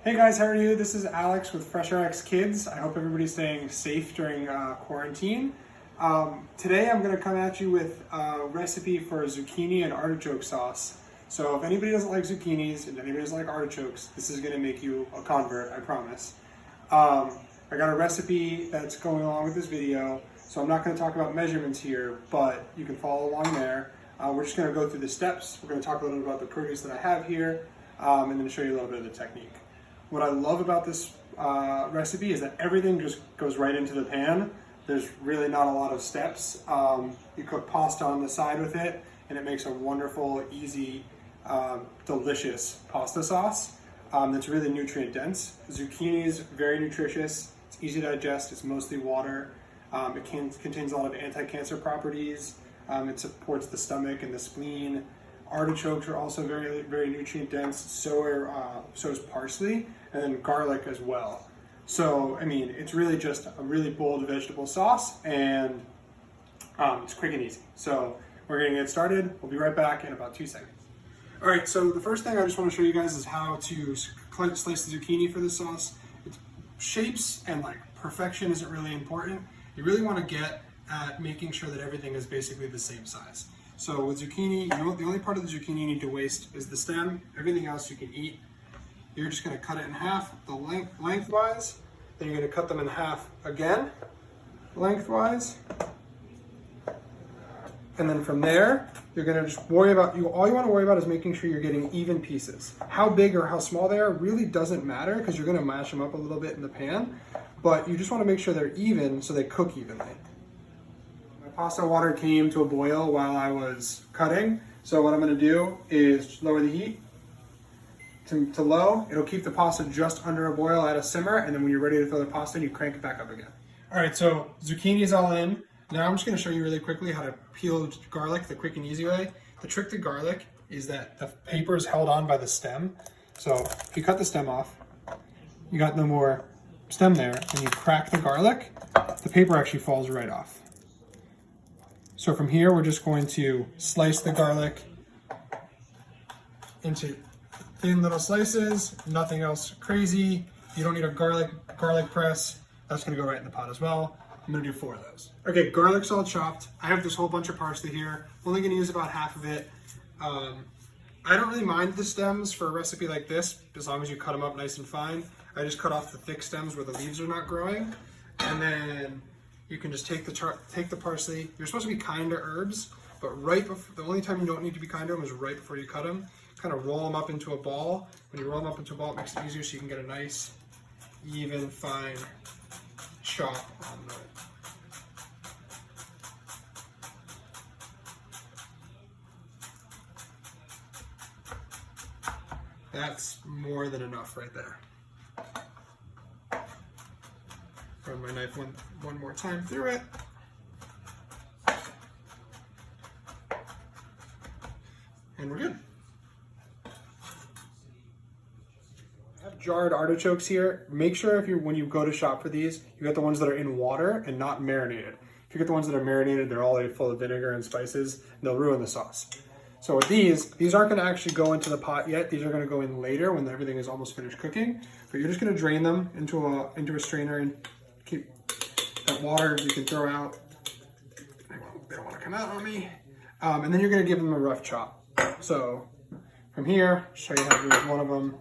Hey guys, how are you? This is Alex with FreshRx Kids. I hope everybody's staying safe during quarantine. Today I'm going to come at you with a recipe for zucchini and artichoke sauce. So if anybody doesn't like zucchinis and anybody doesn't like artichokes, this is going to make you a convert, I promise. I got a recipe that's going along with this video, so I'm not going to talk about measurements here, but you can follow along there. We're just going to go through the steps. We're going to talk a little bit about the produce that I have here, and then show you a little bit of the technique. What I love about this recipe is that everything just goes right into the pan. There's really not a lot of steps. You cook pasta on the side with it, and it makes a wonderful, easy, delicious pasta sauce that's really nutrient dense. Zucchini is very nutritious. It's easy to digest. It's mostly water. It contains a lot of anti-cancer properties. It supports the stomach and the spleen. Artichokes are also very, very nutrient dense. So is parsley, and then garlic as well. So, I mean, it's really just a really bold vegetable sauce, and it's quick and easy. So we're gonna get started. We'll be right back in about 2 seconds. All right, so the first thing I just wanna show you guys is how to slice the zucchini for this sauce. It's shapes and like perfection isn't really important. You really wanna get at making sure that everything is basically the same size. So with zucchini, the only part of the zucchini you need to waste is the stem. Everything else you can eat. You're just gonna cut it in half the lengthwise. Then you're gonna cut them in half again, lengthwise. And then from there, you're gonna just worry about, all you wanna worry about is making sure you're getting even pieces. How big or how small they are really doesn't matter because you're gonna mash them up a little bit in the pan, but you just wanna make sure they're even so they cook evenly. Pasta water came to a boil while I was cutting. So what I'm gonna do is lower the heat to low. It'll keep the pasta just under a boil at a simmer, and then when you're ready to throw the pasta in, you crank it back up again. All right, so zucchini is all in. Now I'm just gonna show you really quickly how to peel garlic the quick and easy way. The trick to garlic is that the paper is held on by the stem. So if you cut the stem off, you got no more stem there, and you crack the garlic, the paper actually falls right off. So from here, we're just going to slice the garlic into thin little slices, nothing else crazy. You don't need a garlic press. That's gonna go right in the pot as well. I'm gonna do 4 of those. Okay, garlic's all chopped. I have this whole bunch of parsley here. Only gonna use about half of it. I don't really mind the stems for a recipe like this, as long as you cut them up nice and fine. I just cut off the thick stems where the leaves are not growing. And then you can just take the parsley. You're supposed to be kind to herbs, but right before, the only time you don't need to be kind to them is right before you cut them. Kind of roll them up into a ball. When you roll them up into a ball, it makes it easier so you can get a nice, even, fine chop on the That's more than enough right there. Run my knife one more time through it. And we're good. I have jarred artichokes here. Make sure when you go to shop for these, you get the ones that are in water and not marinated. If you get the ones that are marinated, they're all full of vinegar and spices, and they'll ruin the sauce. So with these aren't gonna actually go into the pot yet. These are gonna go in later when everything is almost finished cooking. But you're just gonna drain them into a strainer and keep that water you can throw out. They don't wanna come out on me. And then you're gonna give them a rough chop. So from here, show you how to do one of them.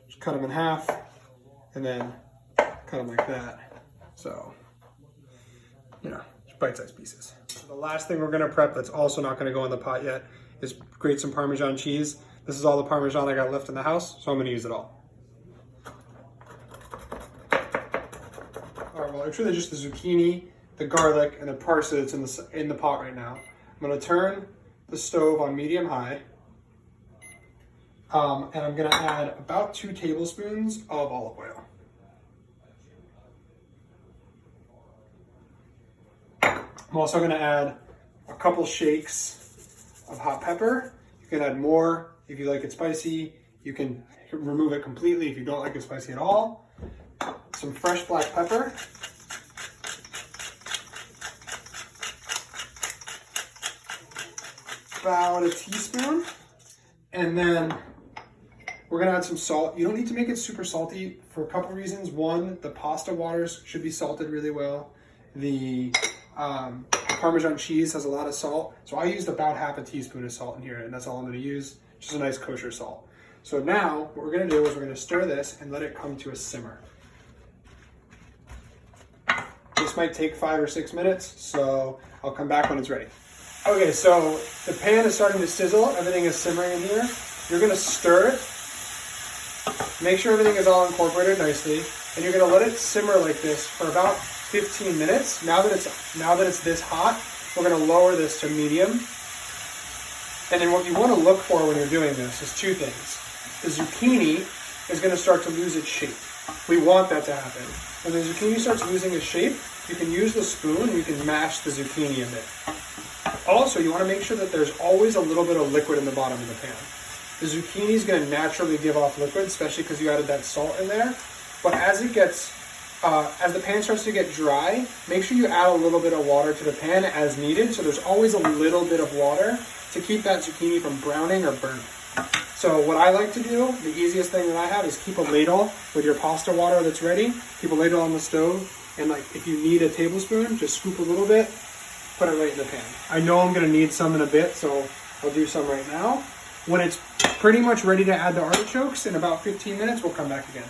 Just cut them in half and then cut them like that. So, just bite-sized pieces. The last thing we're gonna prep that's also not gonna go in the pot yet is grate some Parmesan cheese. This is all the Parmesan I got left in the house, so I'm gonna use it all. All right, well, it's really just the zucchini, the garlic, and the parsley that's in the pot right now. I'm gonna turn the stove on medium-high, and I'm gonna add about 2 tablespoons of olive oil. I'm also gonna add a couple shakes of hot pepper. You can add more if you like it spicy. You can remove it completely if you don't like it spicy at all. Some fresh black pepper. About a teaspoon. And then We're gonna add some salt. You don't need to make it super salty for a couple reasons. One, the pasta waters should be salted really well. The Parmesan cheese has a lot of salt. So I used about half a teaspoon of salt in here, and that's all I'm gonna use. Just a nice kosher salt. So now what we're gonna do is we're gonna stir this and let it come to a simmer. This might take 5 or 6 minutes, so I'll come back when it's ready. Okay, so the pan is starting to sizzle. Everything is simmering in here. You're gonna stir it. Make sure everything is all incorporated nicely, and you're gonna let it simmer like this for about 15 minutes. Now that it's this hot, we're gonna lower this to medium. And then what you want to look for when you're doing this is 2 things. The zucchini is going to start to lose its shape. We want that to happen. When the zucchini starts losing its shape, you can use the spoon and you can mash the zucchini a bit. Also, you want to make sure that there's always a little bit of liquid in the bottom of the pan. The zucchini is going to naturally give off liquid, especially because you added that salt in there. But as the pan starts to get dry, make sure you add a little bit of water to the pan as needed. So there's always a little bit of water to keep that zucchini from browning or burning. So what I like to do, the easiest thing that I have is keep a ladle with your pasta water that's ready. Keep a ladle on the stove, and like if you need a tablespoon, just scoop a little bit, put it right in the pan. I know I'm gonna need some in a bit, so I'll do some right now. When it's pretty much ready to add the artichokes, in about 15 minutes, we'll come back again.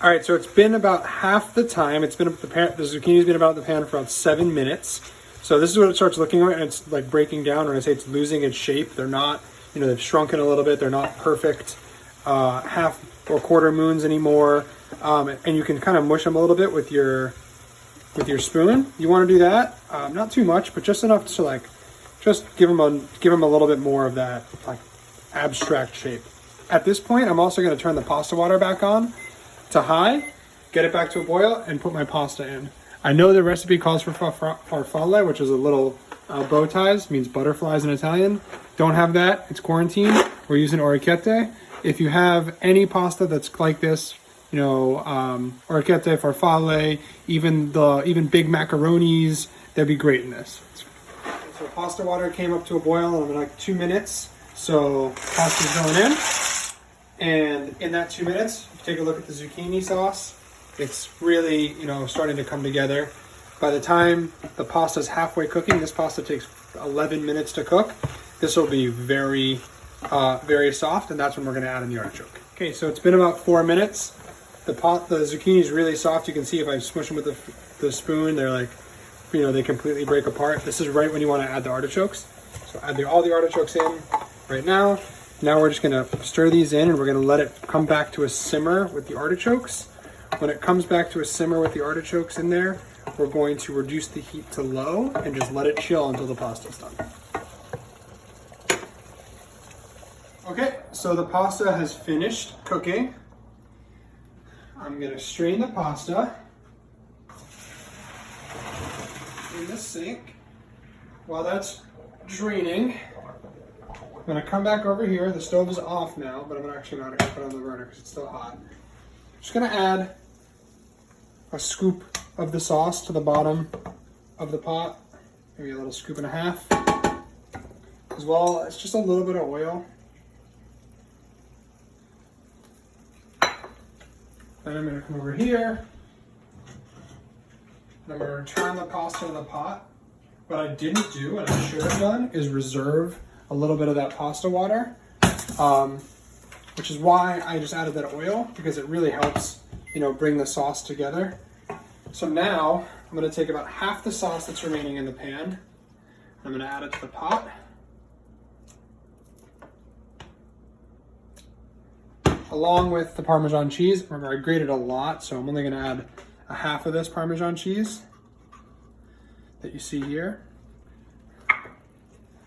All right, so it's been about half the time. The zucchini's been about the pan for about 7 minutes. So this is what it starts looking like, and it's like breaking down. When I say it's losing its shape, they're not, they've shrunken a little bit. They're not perfect half or quarter moons anymore. And you can kind of mush them a little bit with your spoon. You want to do that, not too much, but just enough to like, just give them a little bit more of that like abstract shape. At this point, I'm also going to turn the pasta water back on to high, get it back to a boil, and put my pasta in. I know the recipe calls for farfalle, which is a little bow ties, means butterflies in Italian. Don't have that, it's quarantine. We're using orecchiette. If you have any pasta that's like this, orecchiette, farfalle, even big macaronis, they'd be great in this. So pasta water came up to a boil in like 2 minutes. So pasta's going in. And in that 2 minutes, if you take a look at the zucchini sauce, it's really, starting to come together. By the time the pasta's halfway cooking, this pasta takes 11 minutes to cook. This will be very, very soft, and that's when we're going to add in the artichoke. Okay, so it's been about 4 minutes. The zucchini is really soft. You can see if I smush them with the spoon, they're like, they completely break apart. This is right when you want to add the artichokes. So add all the artichokes in right now. Now we're just going to stir these in, and we're going to let it come back to a simmer with the artichokes. When it comes back to a simmer with the artichokes in there, we're going to reduce the heat to low and just let it chill until the pasta's done. Okay, so the pasta has finished cooking. I'm going to strain the pasta in the sink. While that's draining, I'm going to come back over here. The stove is off now, but I'm actually not going to put it on the burner because it's still hot. Just going to add a scoop of the sauce to the bottom of the pot, maybe a little scoop and a half. As well, it's just a little bit of oil. Then I'm going to come over here, and I'm going to return the pasta in the pot. What I didn't do, and I should have done, is reserve a little bit of that pasta water, which is why I just added that oil, because it really helps, bring the sauce together. So now I'm going to take about half the sauce that's remaining in the pan. I'm going to add it to the pot. Along with the Parmesan cheese. Remember, I grated a lot, so I'm only going to add a half of this Parmesan cheese that you see here.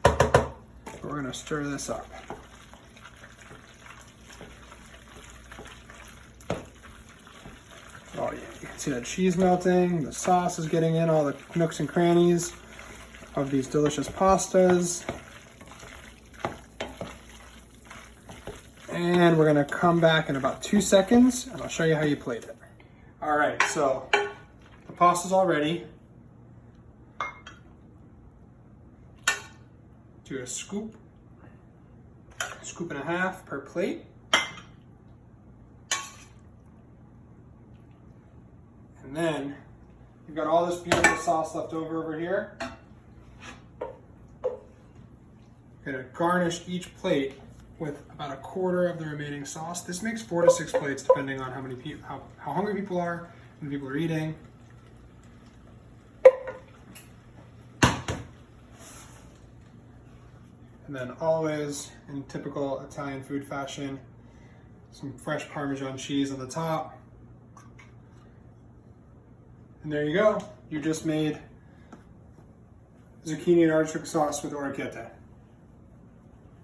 We're going to stir this up. Oh yeah, you can see that cheese melting, the sauce is getting in all the nooks and crannies of these delicious pastas. And we're gonna come back in about 2 seconds and I'll show you how you plate it. All right, so the pasta's all ready. Do a scoop and a half per plate. And then you've got all this beautiful sauce left over here. You're gonna garnish each plate with about a quarter of the remaining sauce. This makes 4 to 6 plates depending on how many people, how hungry people are, how many people are eating. And then always, in typical Italian food fashion, some fresh Parmesan cheese on the top. And there you go. You just made zucchini and artichoke sauce with orecchiette.